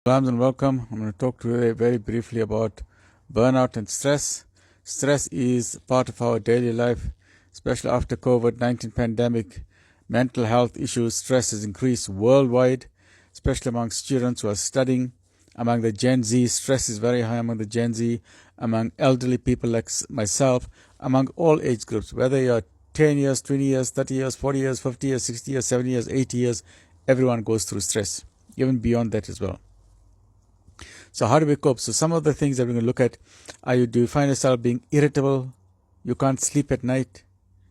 Salams and welcome. I'm going to talk today very briefly about burnout and stress. Stress is part of our daily life, especially after COVID-19 pandemic. Mental health issues, stress has increased worldwide, especially among students who are studying. Among the Gen Z, stress is very high among the Gen Z, among elderly people like myself, among all age groups, whether you're 10 years, 20 years, 30 years, 40 years, 50 years, 60 years, 70 years, 80 years, everyone goes through stress, even beyond that as well. So how do we cope? So some of the things that we're going to look at are do you find yourself being irritable? You can't sleep at night.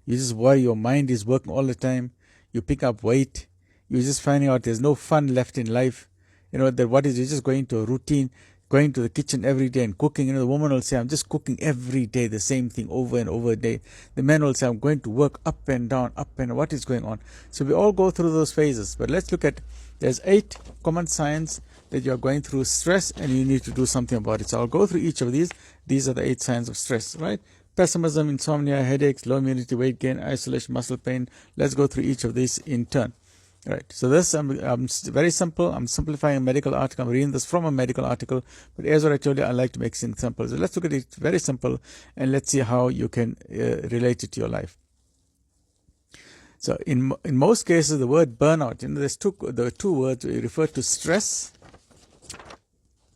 You just worry. Your mind is working all the time. You pick up weight. You're just finding out there's no fun left in life. You know, that what is, you're just going to a routine, going to the kitchen every day and cooking. You know, the woman will say, I'm just cooking every day, the same thing over and over a day. The man will say, I'm going to work up and down, what is going on? So we all go through those phases. But let's look at, there's 8 common signs that you're going through stress and you need to do something about it. So I'll go through each of these. These are the 8 signs of stress, right? Pessimism, insomnia, headaches, low immunity, weight gain, isolation, muscle pain. Let's go through each of these in turn. Right. So this, I'm very simple. I'm simplifying a medical article. I'm reading this from a medical article. But as what I told you, I like to make things simple. So let's look at it very simple and let's see how you can relate it to your life. So in most cases, the word burnout, you know, there are two words. You refer to stress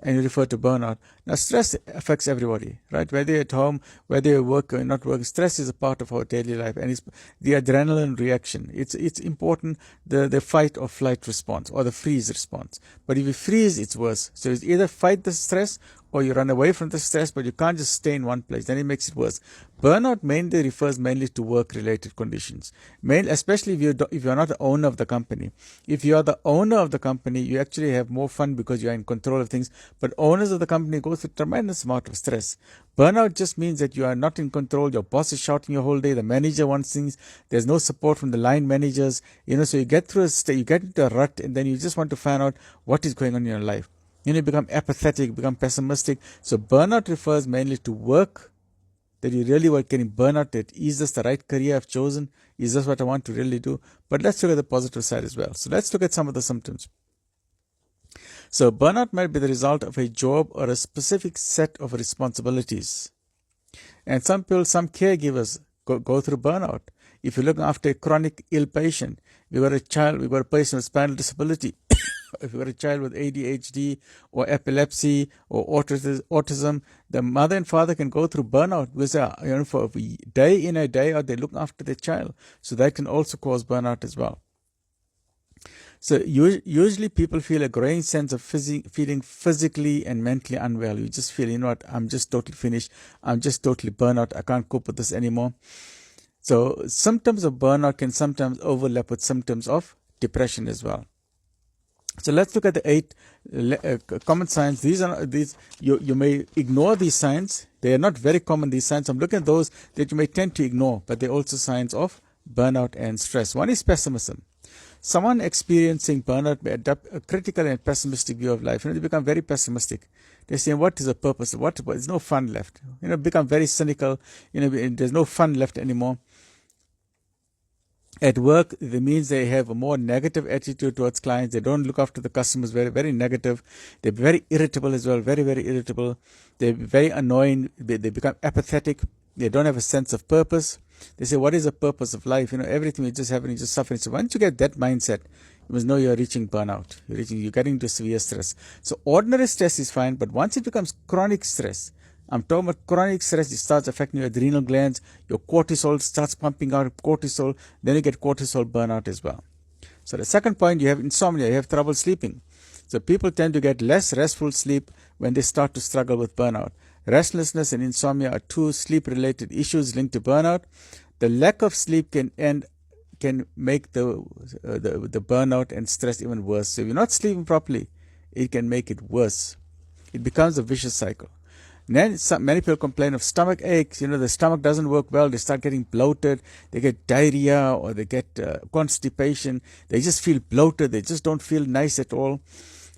and you refer to burnout. Now, stress affects everybody, right? Whether you're at home, whether you work or not working, stress is a part of our daily life, and it's the adrenaline reaction. It's important, the fight or flight response or the freeze response. But if you freeze, it's worse. So it's either fight the stress or you run away from the stress, but you can't just stay in one place. Then it makes it worse. Burnout refers mainly to work-related conditions, especially if you're not the owner of the company. If you are the owner of the company, you actually have more fun because you're in control of things. But owners of the company go through a tremendous amount of stress. Burnout just means that you are not in control. Your boss is shouting your whole day. The manager wants things. There's no support from the line managers. You know, so you get through you get into a rut, and then you just want to find out what is going on in your life. You become apathetic, become pessimistic. So burnout refers mainly to work, that you really were getting burnout, that is this the right career I've chosen? Is this what I want to really do? But let's look at the positive side as well. So let's look at some of the symptoms. So burnout might be the result of a job or a specific set of responsibilities. And some caregivers go through burnout. If you're looking after a chronic ill patient, we've got a person with spinal disability. If you've got a child with ADHD or epilepsy or autism, the mother and father can go through burnout because for a day in a day out, they look after their child. So that can also cause burnout as well. So usually people feel a growing sense of feeling physically and mentally unwell. You just feel, you know what, I'm just totally finished. I'm just totally burnout. I can't cope with this anymore. So symptoms of burnout can sometimes overlap with symptoms of depression as well. So let's look at the 8 common signs. You may ignore these signs. They are not very common, these signs. I'm looking at those that you may tend to ignore, but they're also signs of burnout and stress. One is pessimism. Someone experiencing burnout may adopt a critical and pessimistic view of life. They become very pessimistic. They say, what is the purpose? There's no fun left. Become very cynical. There's no fun left anymore. At work, it means they have a more negative attitude towards clients. They don't look after the customers, very, very negative. They're very irritable as well, very, very irritable. They're very annoying. They become apathetic. They don't have a sense of purpose. They say, what is the purpose of life? Everything is just happening, just suffering. So once you get that mindset, you must know you're reaching burnout. You're getting into severe stress. So ordinary stress is fine, but once it becomes chronic stress, I'm talking about chronic stress, it starts affecting your adrenal glands, your cortisol starts pumping out cortisol, then you get cortisol burnout as well. So the second point, you have insomnia, you have trouble sleeping. So people tend to get less restful sleep when they start to struggle with burnout. Restlessness and insomnia are 2 sleep-related issues linked to burnout. The lack of sleep can make the burnout and stress even worse. So if you're not sleeping properly, it can make it worse. It becomes a vicious cycle. Then many people complain of stomach aches. The stomach doesn't work well. They start getting bloated. They get diarrhea or they get constipation. They just feel bloated. They just don't feel nice at all.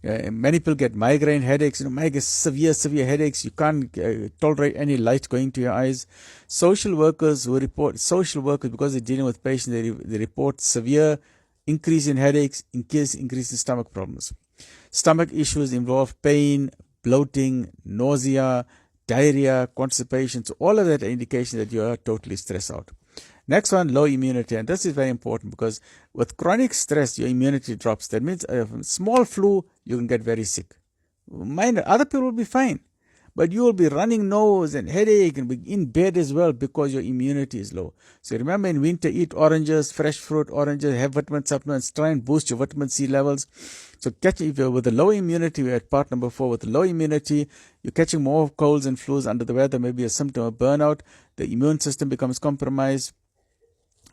Many people get migraine headaches. Severe headaches. You can't tolerate any light going to your eyes. Social workers, because they're dealing with patients, they report severe increase in headaches, increase in stomach problems. Stomach issues involve pain, bloating, nausea, diarrhea, constipation. So all of that are indications that you are totally stressed out. Next one, low immunity. And this is very important because with chronic stress, your immunity drops. That means a small flu, you can get very sick. Minor, other people will be fine. But you will be running nose and headache and be in bed as well because your immunity is low. So remember, in winter, eat oranges, fresh fruit, oranges, have vitamin supplements, try and boost your vitamin C levels. So if you're with a low immunity, we're at part number 4, with low immunity, you're catching more colds and flus under the weather, maybe a symptom of burnout. The immune system becomes compromised.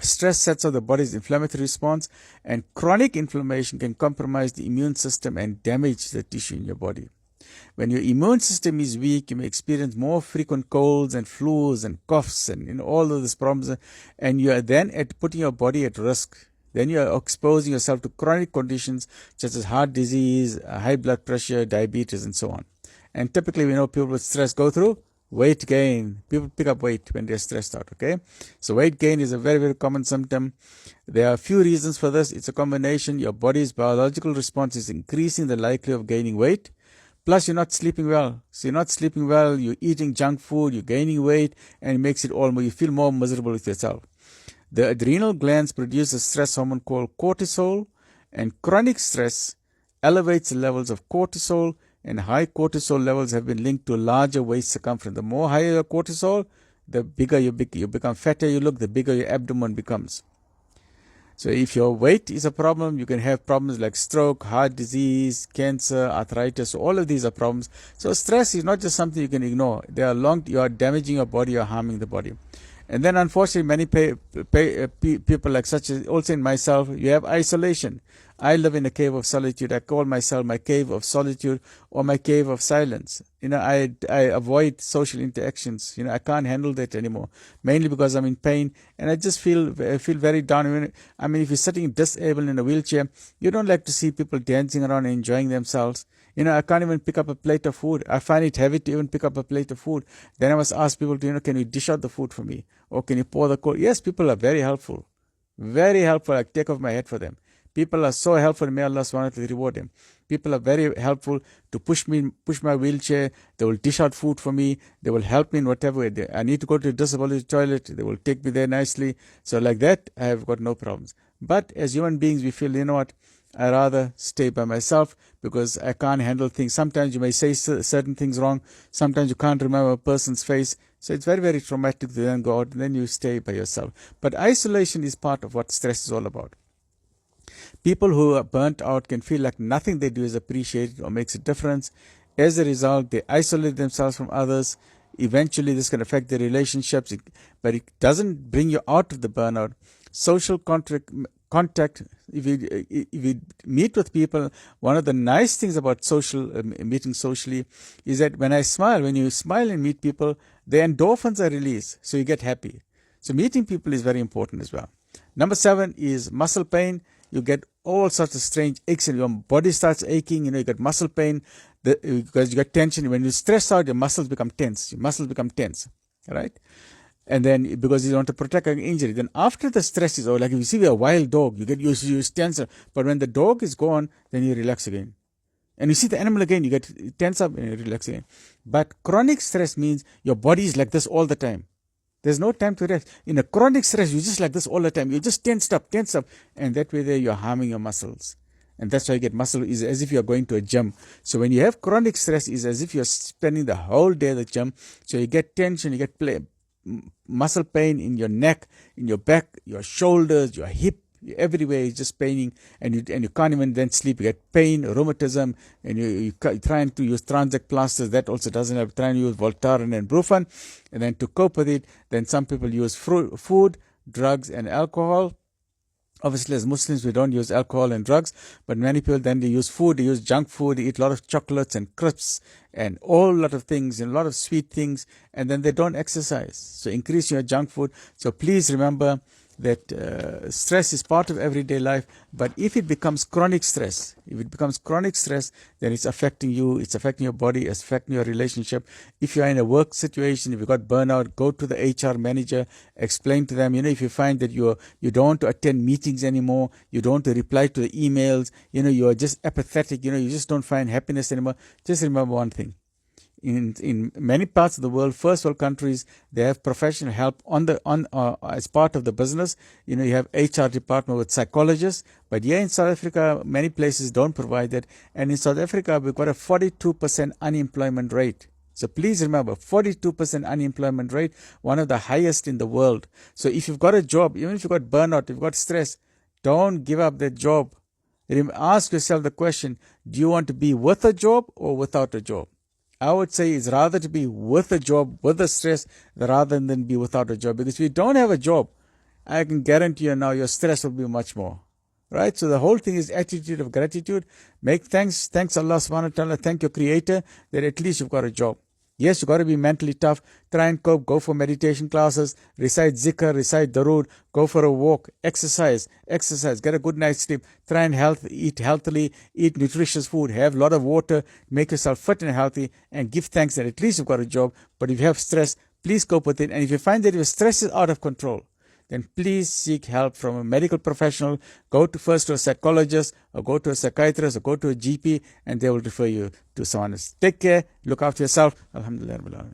Stress sets off the body's inflammatory response, and chronic inflammation can compromise the immune system and damage the tissue in your body. When your immune system is weak, you may experience more frequent colds and flus and coughs and all of these problems, and you are then putting your body at risk. Then you are exposing yourself to chronic conditions such as heart disease, high blood pressure, diabetes, and so on. And typically, we know people with stress go through weight gain. People pick up weight when they're stressed out, okay? So weight gain is a very, very common symptom. There are a few reasons for this. It's a combination. Your body's biological response is increasing the likelihood of gaining weight. Plus, you're not sleeping well. So you're not sleeping well, you're eating junk food, you're gaining weight, and it makes it all more, you feel more miserable with yourself. The adrenal glands produce a stress hormone called cortisol, and chronic stress elevates the levels of cortisol, and high cortisol levels have been linked to a larger waist circumference. The more higher your cortisol, the bigger you become, fatter you look, the bigger your abdomen becomes. So if your weight is a problem, you can have problems like stroke, heart disease, cancer, arthritis. All of these are problems. So stress is not just something you can ignore. You are damaging your body, you are harming the body. And then unfortunately, many people like such as also in myself, you have isolation. I live in a cave of solitude. I call myself my cave of solitude or my cave of silence. I avoid social interactions. I can't handle that anymore, mainly because I'm in pain and I just feel very down. I mean, if you're sitting disabled in a wheelchair, you don't like to see people dancing around and enjoying themselves. I can't even pick up a plate of food. I find it heavy to even pick up a plate of food. Then I must ask people to, can you dish out the food for me? Or can you pour the cold? Yes, people are very helpful. Very helpful. I take off my head for them. People are so helpful. May Allah subhanahu wa ta'ala reward them. People are very helpful to push my wheelchair. They will dish out food for me. They will help me in whatever way. I need to go to the disability toilet. They will take me there nicely. So like that, I have got no problems. But as human beings, we feel, I rather stay by myself because I can't handle things. Sometimes you may say certain things wrong. Sometimes you can't remember a person's face. So it's very, very traumatic to then go out and then you stay by yourself. But isolation is part of what stress is all about. People who are burnt out can feel like nothing they do is appreciated or makes a difference. As a result, they isolate themselves from others. Eventually, this can affect their relationships, but it doesn't bring you out of the burnout. Social contact, if you meet with people, one of the nice things about meeting socially is that when you smile and meet people, the endorphins are released, so you get happy. So meeting people is very important as well. Number 7 is muscle pain. You get all sorts of strange aches and your body starts aching. You get muscle pain because you get tension. When you stress out, your muscles become tense. Right? And then because you want to protect an injury. Then after the stress is over, like if you see a wild dog, you get used to tense. But when the dog is gone, then you relax again. And you see the animal again, you get tense up and you relax again. But chronic stress means your body is like this all the time. There's no time to rest. In a chronic stress, you're just like this all the time. You're just tensed up. And that way there you're harming your muscles. And that's why you get muscle, is as if you're going to a gym. So when you have chronic stress, is as if you're spending the whole day at the gym. So you get tension, you get muscle pain in your neck, in your back, your shoulders, your hip. Everywhere is just paining, and you can't even then sleep. You get pain, rheumatism, and you trying to use Transact plasters. That also doesn't help. Trying to use Voltaren and Brufen, and then to cope with it, then some people use food, drugs, and alcohol. Obviously, as Muslims, we don't use alcohol and drugs, but many people then they use food. They use junk food. They eat a lot of chocolates and crisps and a lot of things and a lot of sweet things, and then they don't exercise. So increase your junk food. So please remember, that stress is part of everyday life, but if it becomes chronic stress, then it's affecting you, it's affecting your body, it's affecting your relationship. If you're in a work situation, if you've got burnout, go to the HR manager, explain to them, if you find that you don't want to attend meetings anymore, you don't want to reply to the emails, you're just apathetic, you just don't find happiness anymore, just remember one thing. In many parts of the world, first world countries, they have professional help as part of the business. You have HR department with psychologists, but here in South Africa, many places don't provide that. And in South Africa, we've got a 42% unemployment rate. So please remember, 42% unemployment rate, one of the highest in the world. So if you've got a job, even if you've got burnout, if you've got stress, don't give up that job. Ask yourself the question, do you want to be with a job or without a job? I would say it's rather to be with a job, with the stress, rather than be without a job. Because if you don't have a job, I can guarantee you now your stress will be much more. Right? So the whole thing is attitude of gratitude. Make thanks Allah subhanahu wa ta'ala, thank your creator that at least you've got a job. Yes, you've got to be mentally tough. Try and cope. Go for meditation classes. Recite zikr, recite darood. Go for a walk. Exercise. Get a good night's sleep. Try and eat healthily. Eat nutritious food. Have a lot of water. Make yourself fit and healthy. And give thanks that at least you've got a job. But if you have stress, please cope with it. And if you find that your stress is out of control, then please seek help from a medical professional. Go first to a psychologist, or go to a psychiatrist, or go to a GP, and they will refer you to someone else. Take care. Look after yourself. Alhamdulillah.